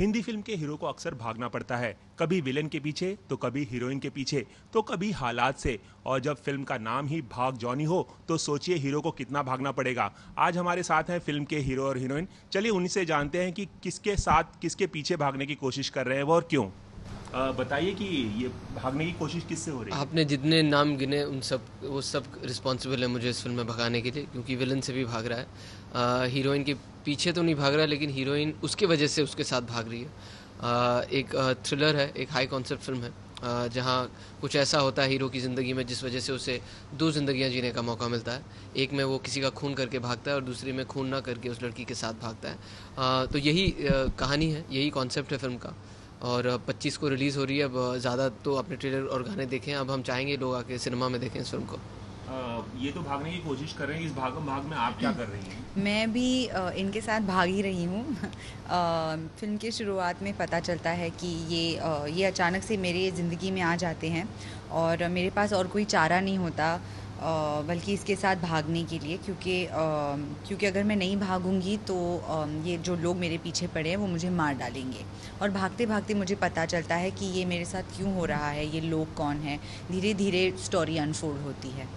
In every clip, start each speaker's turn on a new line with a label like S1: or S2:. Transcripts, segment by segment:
S1: Hindi film के hero को अक्सर भागना पड़ता है, कभी विलेन के पीछे तो कभी हीरोइन के पीछे तो कभी हालात से। और जब फिल्म का नाम ही भाग जॉनी हो तो सोचिए हीरो को कितना भागना पड़ेगा। आज हमारे साथ हैं फिल्म के हीरो और हीरोइन। चलिए उन्हीं से जानते हैं कि किसके साथ किसके पीछे भागने की कोशिश कर रहे हैं वो और क्यों। बताइए कि ये भागने की कोशिश किससे हो रही है?
S2: आपने जितने नाम गिने वो सब रिस्पॉन्सिबल है मुझे इस फिल्म में भगाने के लिए, क्योंकि विलन से भी भाग रहा है। हीरोइन के पीछे तो नहीं भाग रहा, लेकिन हीरोइन उसके वजह से उसके साथ भाग रही है। एक थ्रिलर है, एक हाई कॉन्सेप्ट फिल्म है, जहाँ कुछ ऐसा होता है हीरो की ज़िंदगी में जिस वजह से उसे दो ज़िंदगियाँ जीने का मौका मिलता है। एक में वो किसी का खून करके भागता है और दूसरी में खून ना करके उस लड़की के साथ भागता है। तो यही कहानी है, यही कॉन्सेप्ट है फिल्म का। और 25 को रिलीज़ हो रही है। अब ज़्यादा तो अपने ट्रेलर और गाने देखें, अब हम चाहेंगे लोग आके सिनेमा में देखें इस फिल्म को।
S1: ये तो भागने की कोशिश कर रहे हैं, इस भाग में आप क्या कर रही हैं?
S3: मैं भी इनके साथ भाग ही रही हूँ। फिल्म के शुरुआत में पता चलता है कि ये अचानक से मेरे ज़िंदगी में आ जाते हैं और मेरे पास और कोई चारा नहीं होता बल्कि इसके साथ भागने के लिए, क्योंकि अगर मैं नहीं भागूंगी तो ये जो लोग मेरे पीछे पड़े हैं वो मुझे मार डालेंगे। और भागते भागते मुझे पता चलता है कि ये मेरे साथ क्यों हो रहा है, ये लोग कौन है। धीरे धीरे स्टोरी अनफोल्ड होती है।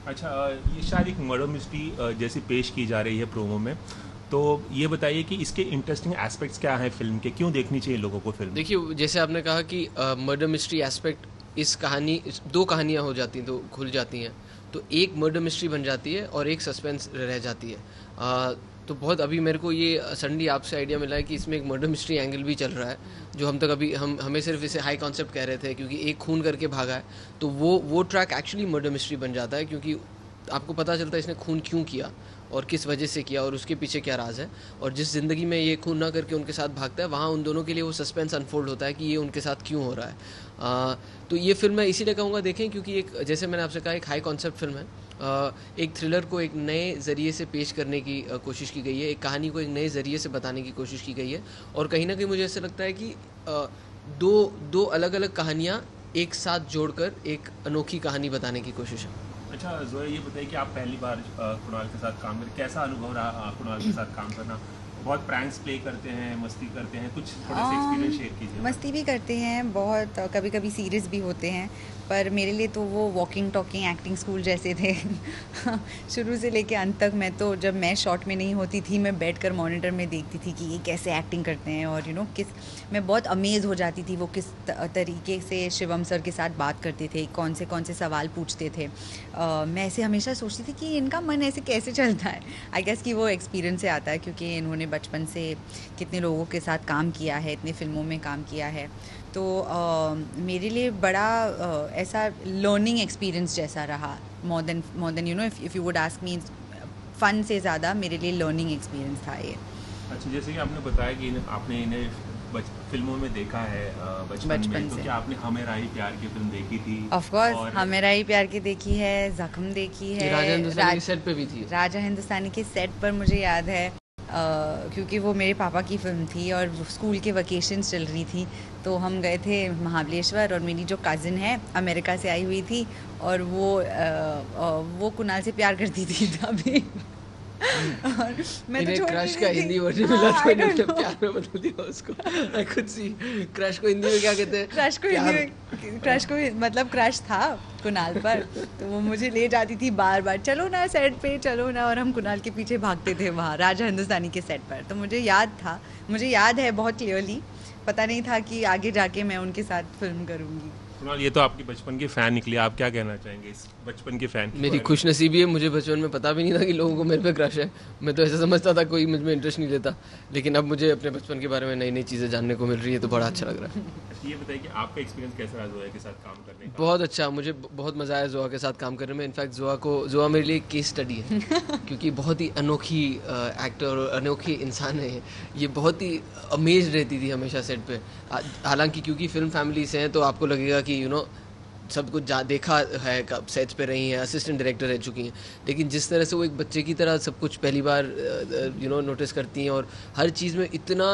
S1: अच्छा, ये शायद एक मर्डर मिस्ट्री जैसी पेश की जा रही है प्रोमो में, तो ये बताइए कि इसके इंटरेस्टिंग एस्पेक्ट्स क्या हैं फिल्म के, क्यों देखनी चाहिए लोगों को फिल्म?
S2: देखिए, जैसे आपने कहा कि मर्डर मिस्ट्री एस्पेक्ट, दो कहानियाँ हो जाती हैं, तो खुल जाती हैं, तो एक मर्डर मिस्ट्री बन जाती है और एक सस्पेंस रह जाती है। तो बहुत अभी मेरे को ये सडनली आपसे आइडिया मिला है कि इसमें एक मर्डर मिस्ट्री एंगल भी चल रहा है, जो हम तक अभी हमें सिर्फ इसे हाई कॉन्सेप्ट कह रहे थे, क्योंकि एक खून करके भागा है, तो वो ट्रैक एक्चुअली मर्डर मिस्ट्री बन जाता है, क्योंकि आपको पता चलता है इसने खून क्यों किया और किस वजह से किया और उसके पीछे क्या राज है। और जिस ज़िंदगी में ये खून ना करके उनके साथ भागता है, वहाँ उन दोनों के लिए वो सस्पेंस अनफोल्ड होता है कि ये उनके साथ क्यों हो रहा है। तो ये फिल्म मैं इसीलिए कहूँगा देखें, क्योंकि एक, जैसे मैंने आपसे कहा, एक हाई कॉन्सेप्ट फिल्म है। एक थ्रिलर को एक नए ज़रिए से पेश करने की कोशिश की गई है, एक कहानी को एक नए ज़रिए से बताने की कोशिश की गई है। और कहीं ना कहीं मुझे ऐसा लगता है कि दो अलग अलग कहानियाँ एक साथ जोड़कर एक अनोखी कहानी बताने की कोशिश है।
S1: अच्छा जोया, ये बताइए कि आप पहली बार कुणाल के साथ काम करें, कैसा अनुभव रहा कुणाल के साथ काम करना? बहुत प्रैंक्स प्ले करते हैं, मस्ती करते हैं, कुछ थोड़ा सा एक्सपीरियंस शेयर कीजिए।
S3: मस्ती भी करते हैं बहुत, कभी कभी सीरियस भी होते हैं, पर मेरे लिए तो वो वॉकिंग टॉकिंग एक्टिंग स्कूल जैसे थे। शुरू से लेके अंत तक मैं तो, जब मैं शॉट में नहीं होती थी, मैं बैठकर मॉनिटर में देखती थी कि ये कैसे एक्टिंग करते हैं। और मैं बहुत अमेज हो जाती थी वो किस तरीके से शिवम सर के साथ बात करते थे, कौन से सवाल पूछते थे। मैं ऐसे हमेशा सोचती थी कि इनका मन ऐसे कैसे चलता है। आई गेस कि वो एक्सपीरियंस से आता है, क्योंकि इन्होंने बचपन से कितने लोगों के साथ काम किया है, इतने फिल्मों में काम किया है। तो मेरे लिए बड़ा ऐसा लर्निंग एक्सपीरियंस जैसा रहा, more than if you would ask me, fun से ज़्यादा मेरे लिए लर्निंग एक्सपीरियंस था ये।
S1: अच्छा, जैसे कि आपने बताया कि आपने इन्हें फिल्मों में देखा है बचपन में, तो क्या आपने हमें राही प्यार की फिल्म देखी थी?
S3: ऑफ कोर्स, हमें राही प्यार की देखी है, जख्म देखी है,
S2: राजा हिंदुस्तानी के सेट पे भी थी।
S3: राजा हिंदुस्तानी के सेट पर मुझे याद है, क्योंकि वो मेरे पापा की फ़िल्म थी और स्कूल के वकेशंस चल रही थी, तो हम गए थे महाबलेश्वर। और मेरी जो कज़िन है अमेरिका से आई हुई थी, और वो कुणाल से प्यार करती थी तभी। और मैं तो
S2: क्रश का हिंदी वर्जन मिला तो इन्होंने प्यार में बदल दिया उसको। I could see. क्रश को हिंदी में क्या कहते हैं?
S3: क्रश को मतलब क्रश था कुणाल पर, तो वो मुझे ले जाती थी बार बार, चलो ना सेट पे चलो ना, और हम कुणाल के पीछे भागते थे वहाँ राजा हिंदुस्तानी के सेट पर। तो मुझे याद है बहुत क्लियरली। पता नहीं था कि आगे जाके मैं उनके साथ फिल्म करूँगी।
S1: कुणाल, ये तो आपकी बचपन के फ़ैन निकले, आप क्या कहना चाहेंगे इस बचपन के फ़ैन?
S2: मेरी खुशनसीबी है, मुझे बचपन में पता भी नहीं था कि लोगों को मेरे पे क्रश है। मैं तो ऐसा समझता था कोई मुझ में इंटरेस्ट नहीं लेता, लेकिन अब मुझे अपने बचपन के बारे में नई नई चीज़ें जानने को मिल रही है, तो बड़ा अच्छा लग रहा है।
S1: ये बताइए कि आपका एक्सपीरियंस कैसा रहा जोया के साथ काम करने का?
S2: बहुत अच्छा, मुझे बहुत मज़ा आया जोया के साथ काम करने में। इनफैक्ट जोया मेरे लिए केस स्टडी है, क्योंकि बहुत ही अनोखी एक्टर और अनोखी इंसान है ये। बहुत ही अमेज रहती थी हमेशा सेट पे। हालांकि क्योंकि फिल्म फैमिली से हैं, तो आपको लगेगा कि सब कुछ देखा है, सेट्स पे रही हैं, असिस्टेंट डायरेक्टर रह चुकी हैं, लेकिन जिस तरह से वो एक बच्चे की तरह सब कुछ पहली बार नोटिस करती हैं, और हर चीज़ में इतना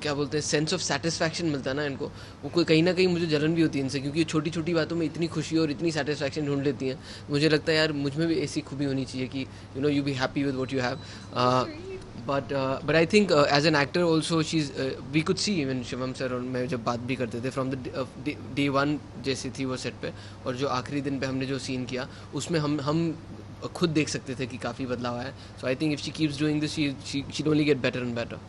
S2: क्या बोलते हैं, सेंस ऑफ सेटिस्फैक्शन मिलता है ना इनको। वो कोई कहीं ना कहीं मुझे जलन भी होती है इनसे, क्योंकि छोटी छोटी बातों में इतनी खुशी और इतनी सेटिस्फैक्शन ढूंढ लेती हैं। मुझे लगता है यार मुझ में भी ऐसी खूबी होनी चाहिए कि you be happy with what you have. but I think as an actor also we could see even Shivam sir और मैं जब बात भी करते थे from the day one जैसी थी वो सेट पे, और जो आखिरी दिन पे हमने जो सीन किया उसमें हम खुद देख सकते थे कि काफ़ी बदलाव आया. So I think if she keeps doing this, she'll only get better and better.